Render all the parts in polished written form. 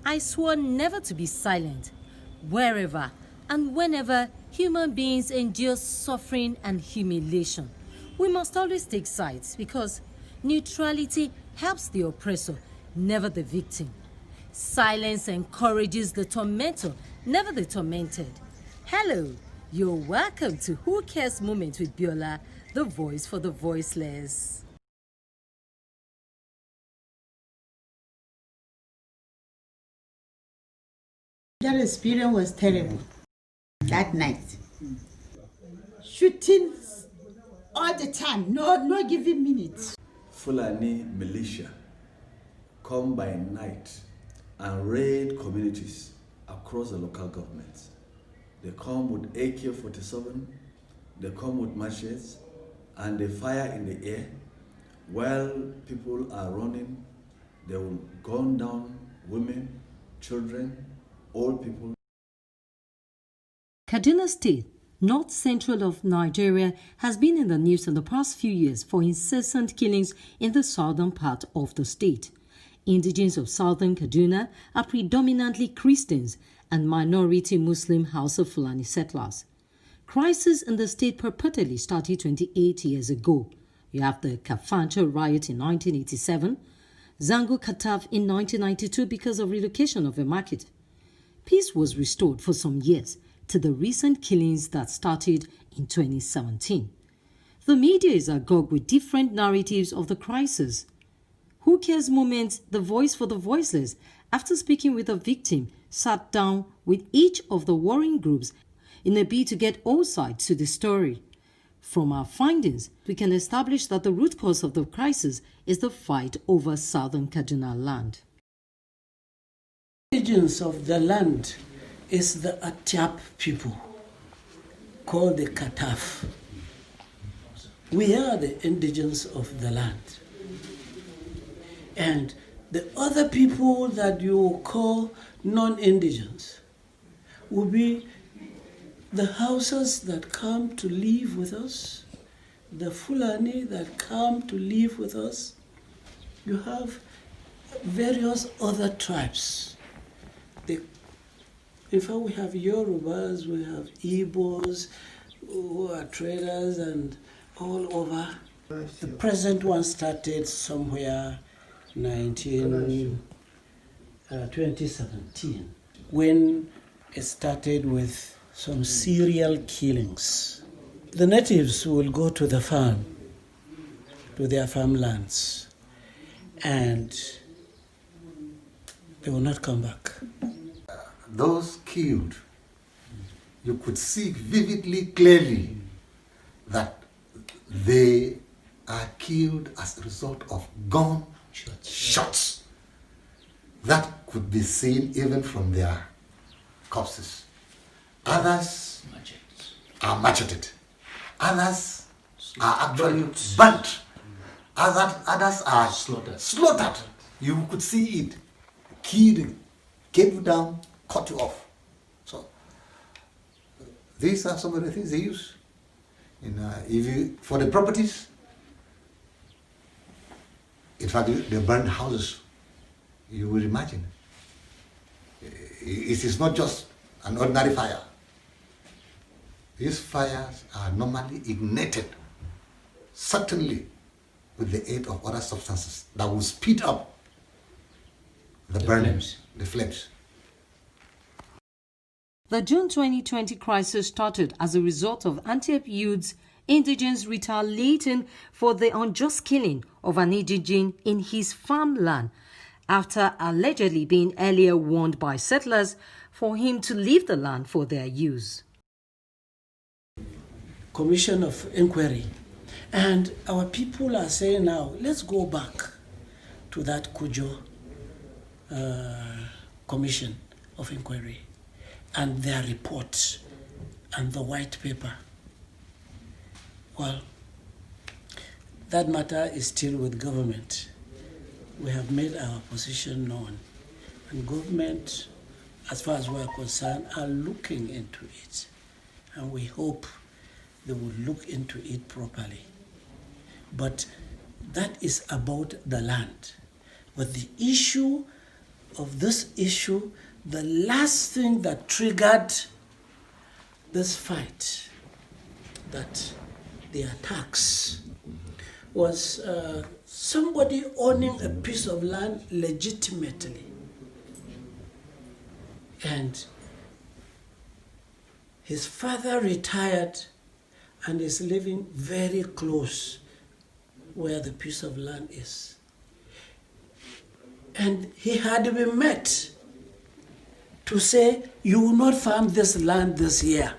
I swore never to be silent. Wherever and whenever human beings endure suffering and humiliation, we must always take sides because neutrality helps the oppressor, never the victim. Silence encourages the tormentor, never the tormented. Hello, you're welcome to Who Cares Moment with Biola, the voice for the voiceless. That experience was terrible that night. Shooting all the time, no giving minutes. Fulani militia come by night and raid communities across the local governments. They come with AK-47, they come with machetes, and they fire in the air. While people are running, they will gun down women, children, old people. Kaduna State, north central of Nigeria, has been in the news in the past few years for incessant killings in the southern part of the state. Indigenes of Southern Kaduna are predominantly Christians and minority Muslim Hausa Fulani settlers. Crisis in the state purportedly started 28 years ago. You have the Kafancha riot in 1987, Zango Kataf in 1992 because of relocation of a market. Peace was restored for some years to the recent killings that started in 2017. The media is agog with different narratives of the crisis. Who Cares Moment, the voice for the voiceless, after speaking with a victim, sat down with each of the warring groups in a bid to get all sides to the story. From our findings, we can establish that the root cause of the crisis is the fight over Southern Kaduna land. Indigenes of the land is the Atiap people, called the Kataf. We are the indigenes of the land. And the other people that you call non-indigens will be the Hausas that come to live with us, the Fulani that come to live with us. You have various other tribes. In fact, we have Yorubas, we have Igbos, who are traders and all over. The present one started somewhere 2017, when it started with some serial killings. The natives will go to the farm, to their farmlands, and they will not come back. Those killed, you could see vividly, clearly, that they are killed as a result of gun shots. That could be seen even from their corpses. Others are macheted. Others are actually burnt. Others are slaughtered. You could see it. Killed, gave you down, cut you off. So these are some of the things they use. For the properties, in fact, they burn houses. You will imagine. It is not just an ordinary fire. These fires are normally ignited, certainly with the aid of other substances that will speed up the burning, the flames. The June 2020 crisis started as a result of Antioch youths, indigenes retaliating for the unjust killing of an indigene in his farmland after allegedly being earlier warned by settlers for him to leave the land for their use. Commission of inquiry. And our people are saying now, let's go back to that Kujo commission of inquiry and their report and the white paper. Well, that matter is still with government. We have made our position known, and government, as far as we are concerned, are looking into it, and we hope they will look into it properly. But that is about the land. But the issue of this issue, the last thing that triggered this fight, that the attacks, was somebody owning a piece of land legitimately. And his father retired and is living very close where the piece of land is. And he had been met to say, you will not farm this land this year.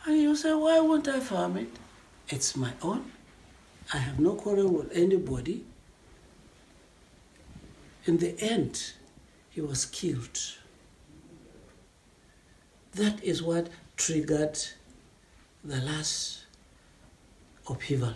And you say, why won't I farm it? It's my own. I have no quarrel with anybody. In the end, he was killed. That is what triggered the last upheaval.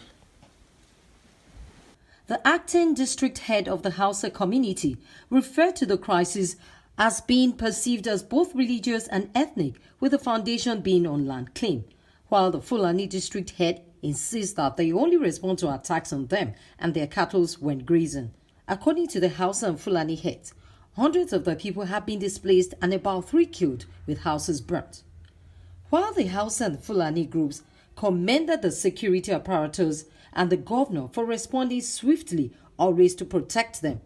The acting district head of the Hausa community referred to the crisis as being perceived as both religious and ethnic, with the foundation being on land claim, while the Fulani district head insists that they only respond to attacks on them and their cattle when grazing. According to the Hausa and Fulani heads, hundreds of the people have been displaced and about 3 killed, with houses burnt. While the Hausa and Fulani groups commended the security apparatus and the governor for responding swiftly always to protect them,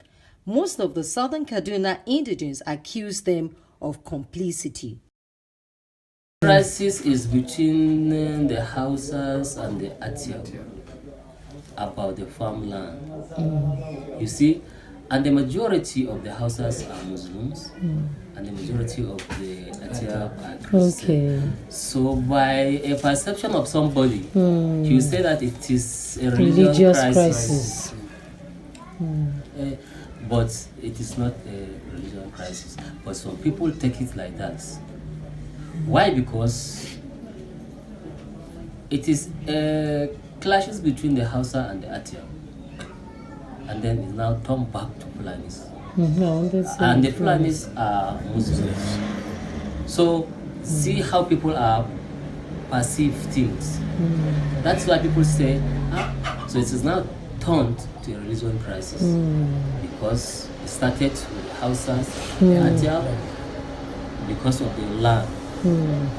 most of the Southern Kaduna indigents accused them of complicity. The crisis is between the Hausas and the Atiam about the farmland. You see, and the majority of the Hausas are Muslims, and the majority of the Atiam are Christians. So, by a perception of somebody, you say that it is a religious crisis. But it is not a religious crisis. But some people take it like that. Why? Because it is clashes between the Hausa and the Atiam, and then it's now turned back to Fulanis. And the Fulanis are Muslims. So see how people are perceive things. That's why people say, so it is now turned to a religion crisis, because it started with the Hausas and the Atiam because of the land.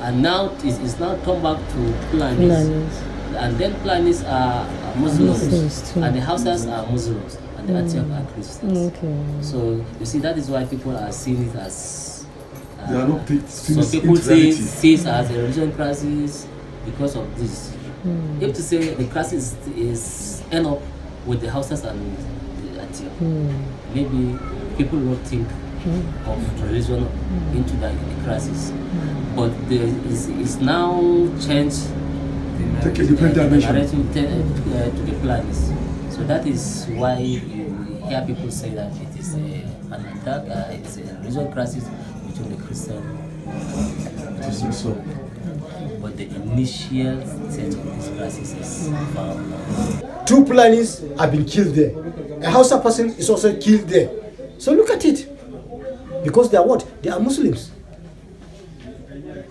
And now it's now turned back to Fulanis. And then Fulanis are Muslims and the Hausas are Muslims, and the Atiam are Christians. So you see, that is why people are seeing it as They are not some people see it as a religion crisis because of this. If to say the crisis is end up with the Hausas and the Atiam, maybe people will think of religion into the crisis. But it's now changed Take a different dimension to the plans. So that is why you hear people say that it is an attack, it's a religion crisis between the Christian and so. But the initial stage of this crisis is found. 2 Fulanis have been killed there. A Hausa person is also killed there. So look at it. Because they are what? They are Muslims.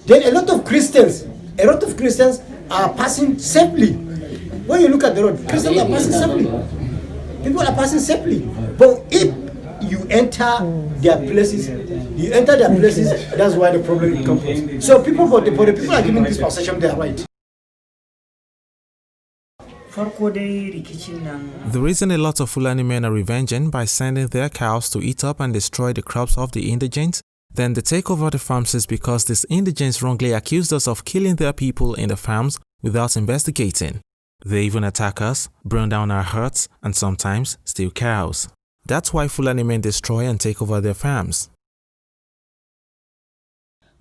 Then a lot of Christians are passing safely. When you look at the road, Christians are passing safely. People are passing safely. But if you enter their places, that's why the problem comes from. So people for the people are giving this possession their right. The reason a lot of Fulani men are revenging by sending their cows to eat up and destroy the crops of the indigents, then they take over the farms is because these indigents wrongly accused us of killing their people in the farms without investigating. They even attack us, burn down our huts, and sometimes steal cows. That's why Fulani men destroy and take over their farms.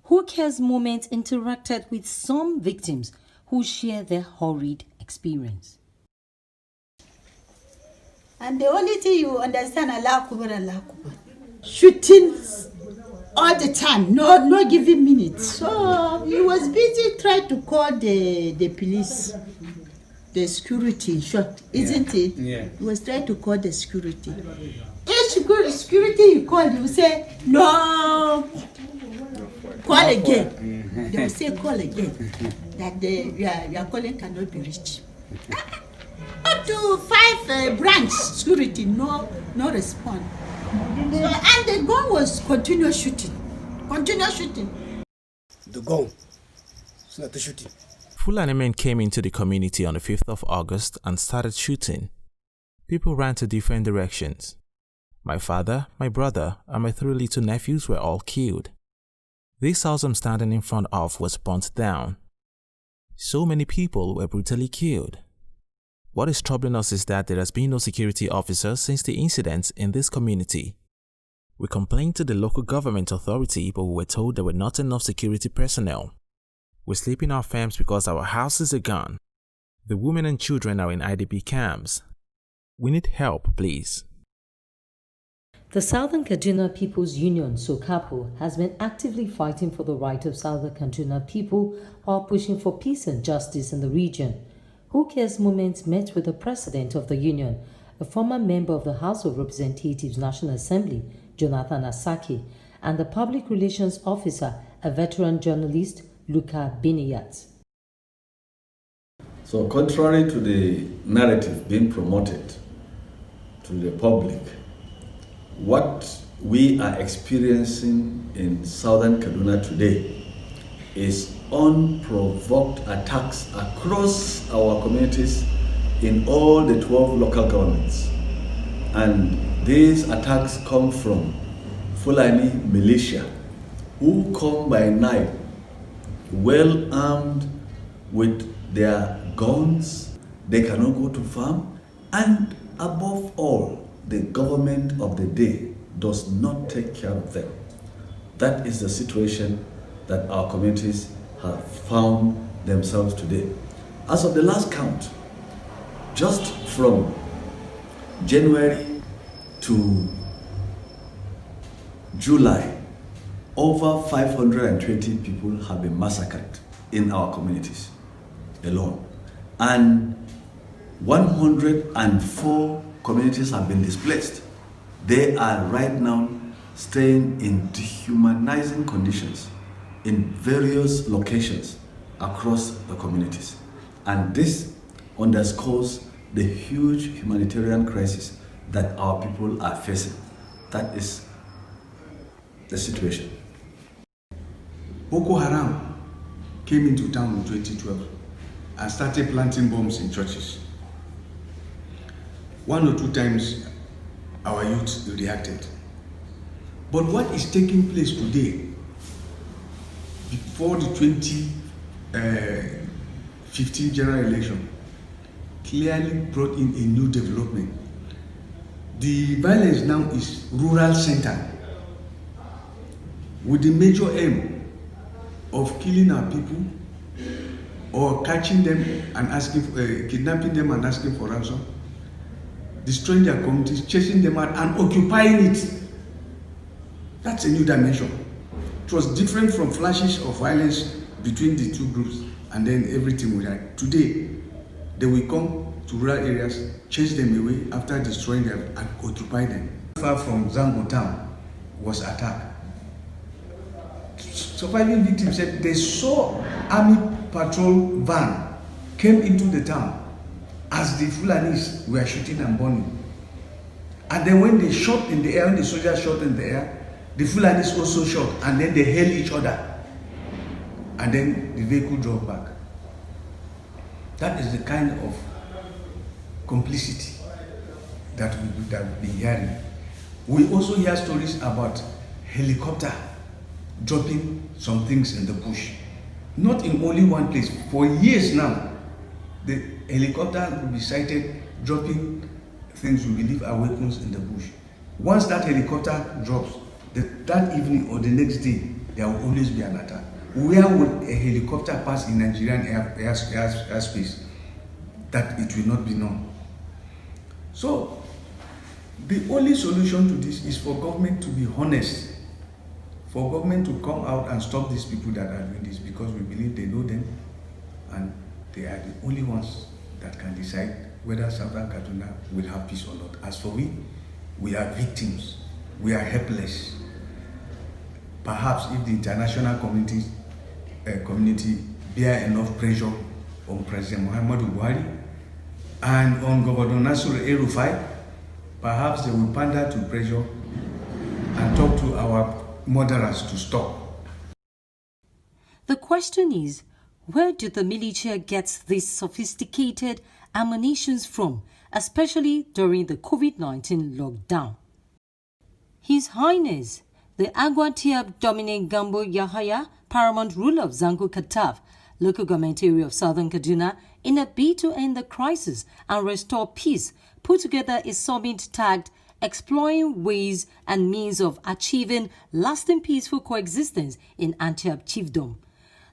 Who Cares Moment interacted with some victims who share their horrid experience. And the only thing you understand, Allah Akbar, Allah Akbar. Shooting all the time, no giving minutes. So he was busy trying to call the police, the security, shot, isn't it? Yeah. He was trying to call the security. If security you call, you say, no, call again. They will say, call again. That your calling cannot be reached. Up to 5 branch security, no response. So, and the gun was continuous shooting. Continuous shooting. The gun. It's not the shooting. Fulani men came into the community on the 5th of August and started shooting. People ran to different directions. My father, my brother, and my 3 little nephews were all killed. This house I'm standing in front of was burnt down. So many people were brutally killed. What is troubling us is that there has been no security officers since the incidents in this community. We complained to the local government authority, but we were told there were not enough security personnel. We sleep in our farms because our houses are gone. The women and children are in IDP camps. We need help, please. The Southern Kaduna People's Union, SOCAPO, has been actively fighting for the right of Southern Kaduna people while pushing for peace and justice in the region. Who Cares Movement met with the president of the union, a former member of the House of Representatives National Assembly, Jonathan Asaki, and the public relations officer, a veteran journalist, Luka Biniyat. So contrary to the narrative being promoted to the public, what we are experiencing in Southern Kaduna today is unprovoked attacks across our communities in all the 12 local governments. And these attacks come from Fulani militia who come by night well armed with their guns. They cannot go to farm, and above all, the government of the day does not take care of them. That is the situation that our communities have found themselves today. As of the last count, just from January to July, over 520 people have been massacred in our communities alone. And 104 communities have been displaced. They are right now staying in dehumanizing conditions in various locations across the communities. And this underscores the huge humanitarian crisis that our people are facing. That is the situation. Boko Haram came into town in 2012 and started planting bombs in churches. 1 or 2 times our youth reacted. But what is taking place today, before the 2015 general election, clearly brought in a new development. The violence now is rural centered, with the major aim of killing our people or catching them and kidnapping them and asking for ransom, destroying their communities, chasing them out and occupying it. That's a new dimension. It was different from flashes of violence between the two groups and then everything was like. Today, they will come to rural areas, chase them away after destroying them and occupy them. Far from Zango town was attacked. Surviving victims said they saw army patrol van came into the town as the Fulanis were shooting and burning. And then when they shot in the air, when the soldiers shot in the air, the Fulanis also shot, and then they held each other. And then the vehicle drove back. That is the kind of complicity that we've been hearing. We also hear stories about helicopter dropping some things in the bush. Not in only one place. For years now, the helicopter will be sighted dropping things we believe are weapons in the bush. Once that helicopter drops, that evening or the next day, there will always be an attack. Where would a helicopter pass in Nigerian airspace that it will not be known? So, the only solution to this is for government to be honest, for government to come out and stop these people that are doing this, because we believe they know them and they are the only ones that can decide whether Southern Kaduna will have peace or not. As for we are victims, we are helpless. Perhaps if the international community bear enough pressure on President Muhammadu Buhari and on Governor Nasiru El-Rufai, perhaps they will pander to pressure to our murderers to stop. The question is, where do the militia get these sophisticated ammunitions from, especially during the COVID-19 lockdown? His Highness, the Agwatiab Dominic Gambo Yahaya, paramount ruler of Zango Katav, local government area of Southern Kaduna, in a bid to end the crisis and restore peace, put together a summit tagged Exploring Ways and Means of Achieving Lasting Peaceful Coexistence in Antioch Chiefdom.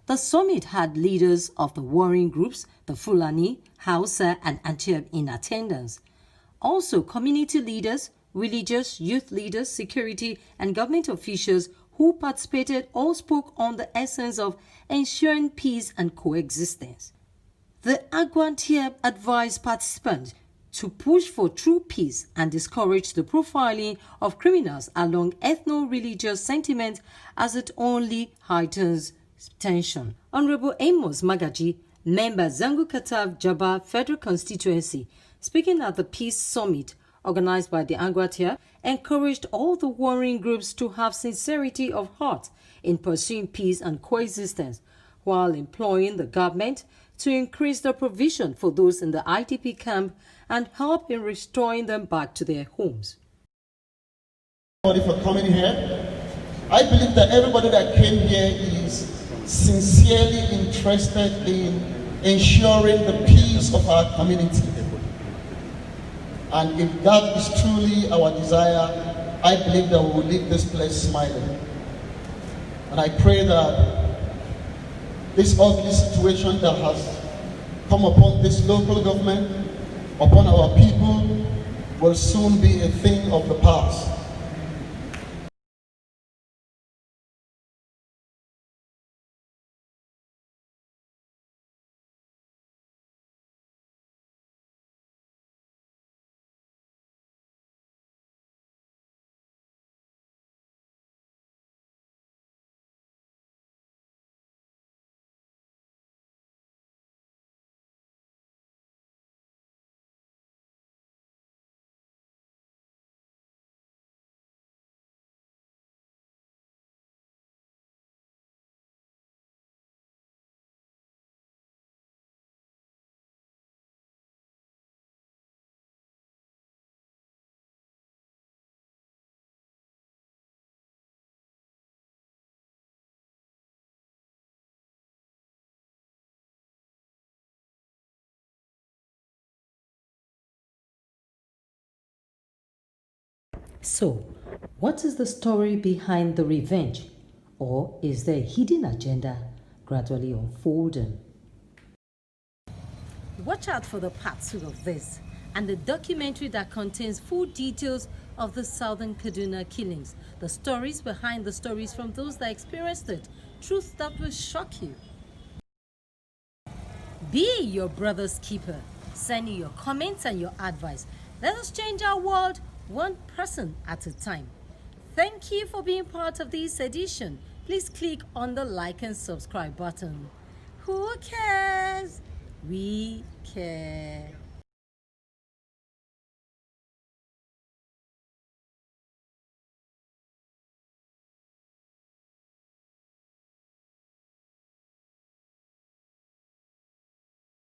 The summit had leaders of the warring groups, the Fulani, Hausa, and Antioch in attendance. Also, community leaders, religious, youth leaders, security, and government officials who participated all spoke on the essence of ensuring peace and coexistence. The Agwantiab advised participants to push for true peace and discourage the profiling of criminals along ethno-religious sentiments as it only heightens tension. Honorable Amos Magaji, member Zango Katav Jaba Federal Constituency, speaking at the Peace Summit organized by the Agwatia, encouraged all the warring groups to have sincerity of heart in pursuing peace and coexistence, while employing the government to increase the provision for those in the IDP camp and help in restoring them back to their homes. For coming here, I believe that everybody that came here is sincerely interested in ensuring the peace of our community. And if that is truly our desire, I believe that we will leave this place smiling. And I pray that this ugly situation that has come upon this local government, upon our people, will soon be a thing of the past. So, what is the story behind the revenge? Or is there a hidden agenda gradually unfolding? Watch out for the part 2 of this and the documentary that contains full details of the Southern Kaduna killings, the stories behind the stories from those that experienced it, truth that will shock you. Be your brother's keeper. Send in your comments and your advice. Let us change our world one person at a time. Thank you for being part of this edition. Please click on the like and subscribe button. Who cares? We care.